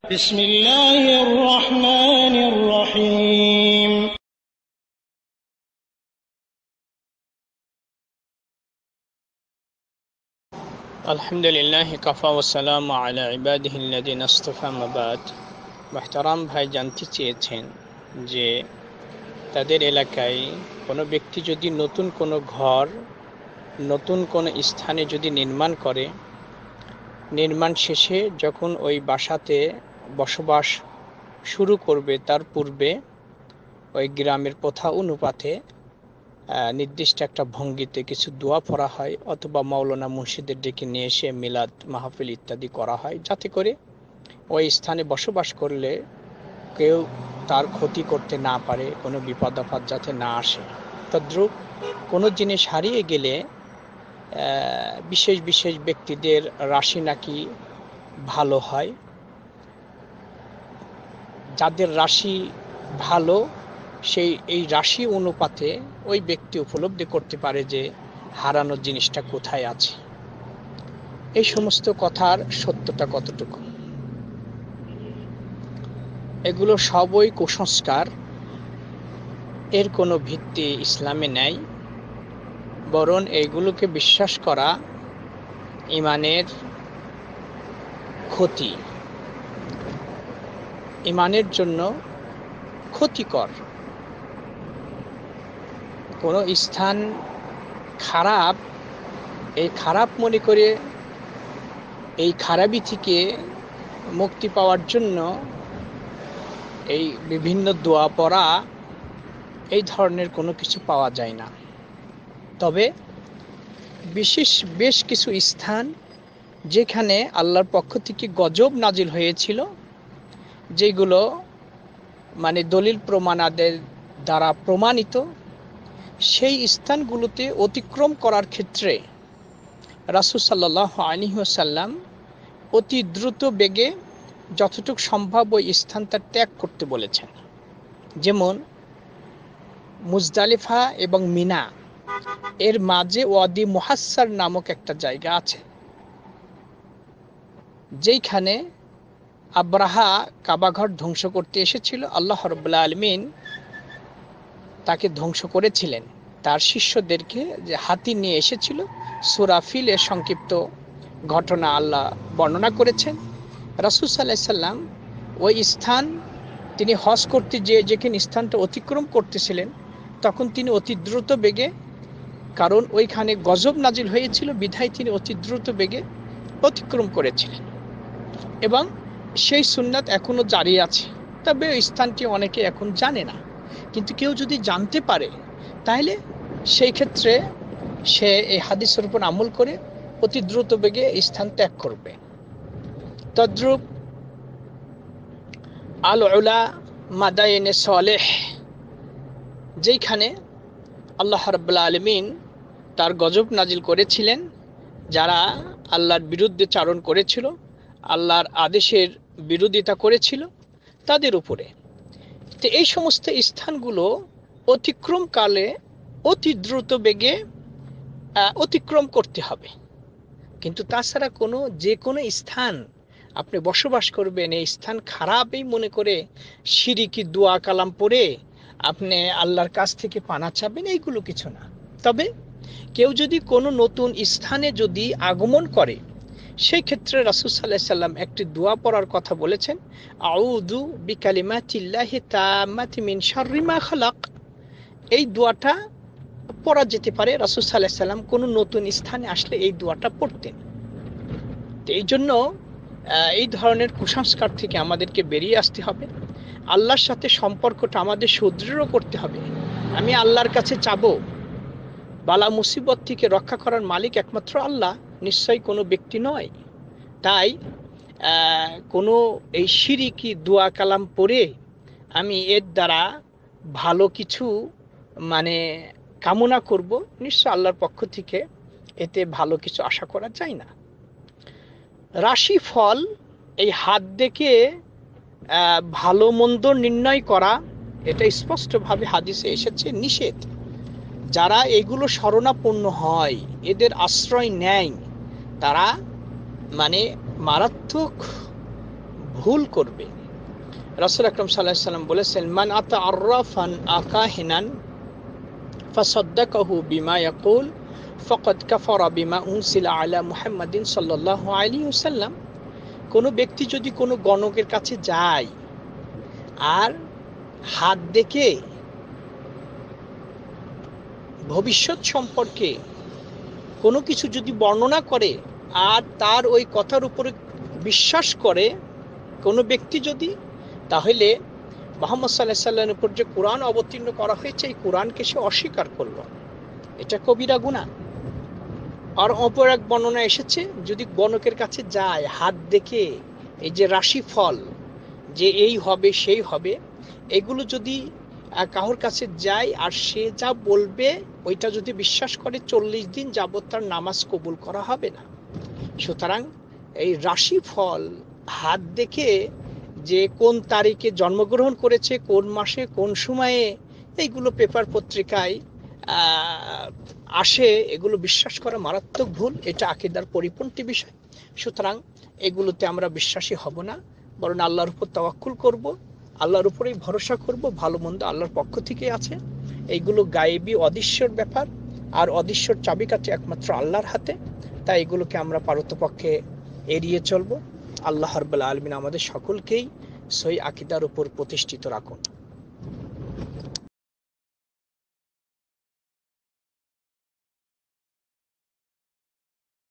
بسم الله الرحمن الرحيم الحمد لله كفى والسلام على عباده الذين اصطفى ما بعد। محترم ভাই জানতে চেয়েছেন যে তাদের এলাকায় কোনো ব্যক্তি যদি নতুন কোনো ঘর নতুন কোনো স্থানে যদি নির্মাণ করে, নির্মাণ শেষে যখন ওই বাসাতে বসবাস শুরু করবে তার পূর্বে ওই গ্রামের প্রথা অনুপাতে নির্দিষ্ট একটা ভঙ্গিতে কিছু দোয়া পড়া হয়, অথবা মাওলানা মুর্শিদের ডেকে নিয়ে এসে মিলাদ মাহফিল ইত্যাদি করা হয়, যাতে করে ওই স্থানে বসবাস করলে কেউ তার ক্ষতি করতে না পারে, কোনো বিপদ আপদ যাতে না আসে। তদ্রূপ কোনো জিনিস হারিয়ে গেলে বিশেষ বিশেষ ব্যক্তিদের রাশি নাকি ভালো হয়। যাদের রাশি ভালো এই রাশি অনুপাতে ওই ব্যক্তি উপলব্ধি করতে পারে যে হারানো জিনিসটা কোথায় আছে। এই সমস্ত কথার সত্যতা কতটুকু, এগুলো সবই কুসংস্কার, এর কোনো ভিত্তি ইসলামে নেই। বরং এইগুলোকে বিশ্বাস করা ইমানের ক্ষতি, ইমানের জন্য ক্ষতিকর। কোনো স্থান খারাপ, এই খারাপ মনে করে এই খারাপি থেকে মুক্তি পাওয়ার জন্য এই বিভিন্ন দোয়া পড়া, এই ধরনের কোনো কিছু পাওয়া যায় না। তবে বেশ কিছু স্থান যেখানে আল্লাহর পক্ষ থেকে গজব নাজিল হয়েছিল, যেগুলো মানে দলিল প্রমাণাদের দ্বারা প্রমাণিত, সেই স্থানগুলোতে অতিক্রম করার ক্ষেত্রে রাসূল সাল্লাল্লাহু আলাইহি ওয়াসাল্লাম অতি দ্রুত বেগে যতটুকু সম্ভব ওই স্থানটা ত্যাগ করতে বলেছেন। যেমন মুজদালিফা এবং মিনা এর মাঝে ওয়াদি মুহাসসার নামক একটা জায়গা আছে, যেখানে আব্রাহা কাবাঘর ধ্বংস করতে এসেছিল। আল্লাহ রাব্বুল আলামিন তাকে ধ্বংস করেছিলেন। তার শিষ্যদেরকে যে হাতি নিয়ে এসেছিল, সূরা ফিলের সংক্ষিপ্ত ঘটনা আল্লাহ বর্ণনা করেছেন। রাসূল সাল্লাল্লাহু আলাইহি সাল্লাম ওই স্থান তিনি হজ করতে যেখানে স্থানটা অতিক্রম করতেছিলেন, তখন তিনি অতি দ্রুত বেগে, কারণ ওইখানে গজব নাজিল হয়েছিল বিধায় তিনি অতি দ্রুত বেগে অতিক্রম করেছিলেন, এবং সেই সুন্নাত এখনো জারি আছে। তবে ওই স্থানটি অনেকে এখন জানে না, কিন্তু কেউ যদি জানতে পারে তাহলে সেই ক্ষেত্রে সে এই হাদিসের উপর আমল করে অতি দ্রুত বেগে এই স্থান ত্যাগ করবে। তদ্রূপ আল উলা মাদায়েনে সালেহ, যেখানে আল্লাহ রাব্বুল আলামিন তার গজব নাজিল করেছিলেন যারা আল্লাহর বিরুদ্ধে চারণ করেছিল, আল্লাহর আদেশের বিরোধিতা করেছিল তাদের উপরে। তো এই সমস্ত স্থানগুলো অতিক্রমকালে অতি দ্রুত বেগে অতিক্রম করতে হবে। কিন্তু তাছাড়া যে কোনো স্থান আপনি বসবাস করবেন, এই স্থান খারাপই মনে করে শিরকি দোয়া কালাম পড়ে আপনি আল্লাহর কাছ থেকে পানা চাবেন, এইগুলো কিছু না। তবে কেউ যদি কোনো নতুন স্থানে যদি আগমন করে, সেই ক্ষেত্রে রাসূল সাল্লাল্লাহু আলাইহি সাল্লাম একটি দোয়া পড়ার কথা বলেছেন, আউযু বিকালিমাতিল্লাহি তাম্মাতি মিন শাররি মা খালাক। এই দোয়াটা পড়া যেতে পারে। রাসূল সাল্লাল্লাহু আলাইহি সাল্লাম কোনো নতুন স্থানে আসলে এই দোয়াটা পড়তেন। তো এই জন্য এই ধরনের কুসংস্কার থেকে আমাদেরকে বেরিয়ে আসতে হবে। আল্লাহর সাথে সম্পর্কটা আমাদের সুদৃঢ় করতে হবে। আমি আল্লাহর কাছে চাবো, বালা মুসিবত থেকে রক্ষা করার মালিক একমাত্র আল্লাহ, নিশ্চয়ই কোনো ব্যক্তি নয়। তাই কোনো এই শিরকি দোয়া কালাম পড়ে আমি এর দ্বারা ভালো কিছু মানে কামনা করব, নিশ্চয় আল্লাহর পক্ষ থেকে এতে ভালো কিছু আশা করা যায় না। রাশি ফল, এই হাত দেখে ভালো মন্দ নির্ণয় করা, এটা স্পষ্টভাবে হাদিসে এসেছে নিষেধ। যারা এগুলো শরণাপন্ন হয়, এদের আশ্রয় নেয়, তারা মানে মারাত্মক ভুল করবে। রাসূল আকরাম সাল্লাল্লাহু আলাইহি ওয়াসাল্লাম বলেছেন, মান আতা আররাফান আকাহিনান ফাসাদ্দাকাহু বিমা ইয়াকুল ফাকাদ কাফারা বিমা উনসিলা আলা মুহাম্মাদিন সাল্লাল্লাহু আলাইহি ওয়াসাল্লাম। কোনো ব্যক্তি যদি কোনো গণকের কাছে যায় আর হাত দেখে ভবিষ্যৎ সম্পর্কে কোনো কিছু যদি বর্ণনা করে আর তার ওই কথার উপরে বিশ্বাস করে কোনো ব্যক্তি যদি, তাহলে মুহাম্মদ সাল্লাল্লাহু আলাইহি ওয়াসাল্লামের উপর যে কোরআন অবতীর্ণ করা হয়েছে এই কোরআনকে সে অস্বীকার করলো, এটা কবিরা গুনাহ। আর অপর এক বর্ণনা এসেছে, যদি গণকের কাছে যায় হাত দেখে এই যে রাশিফল যে এই হবে সেই হবে, এগুলো যদি কারোর কাছে যায় আর সে যা বলবে ওইটা যদি বিশ্বাস করে 40 দিন যাবত তার নামাজ কবুল করা হবে না। সুতরাং এই রাশিফল হাত দেখে যে কোন তারিখে জন্মগ্রহণ করেছে, কোন মাসে কোন সময়ে, এইগুলো পেপার পত্রিকায় আসে, এগুলো বিশ্বাস করা মারাত্মক ভুল। এটা আকীদার পরিপন্থী বিষয়। সুতরাং এগুলোতে আমরা বিশ্বাসী হব না, বরং আল্লাহর উপর তাওয়াক্কুল করব, আল্লাহর উপরেই ভরসা করব। ভালো মন্দ আল্লাহর পক্ষ থেকে আছে। এইগুলো গায়েবী অদৃশ্যর ব্যাপার, আর অদৃশ্যর চাবিকাঠি একমাত্র আল্লাহর হাতে। তাই এগুলোকে আমরা পারতপক্ষে এড়িয়ে চলব। আল্লাহ রাব্বুল আলামিন আমাদের সকলকেই সহি আকীদার উপর প্রতিষ্ঠিত রাখুন।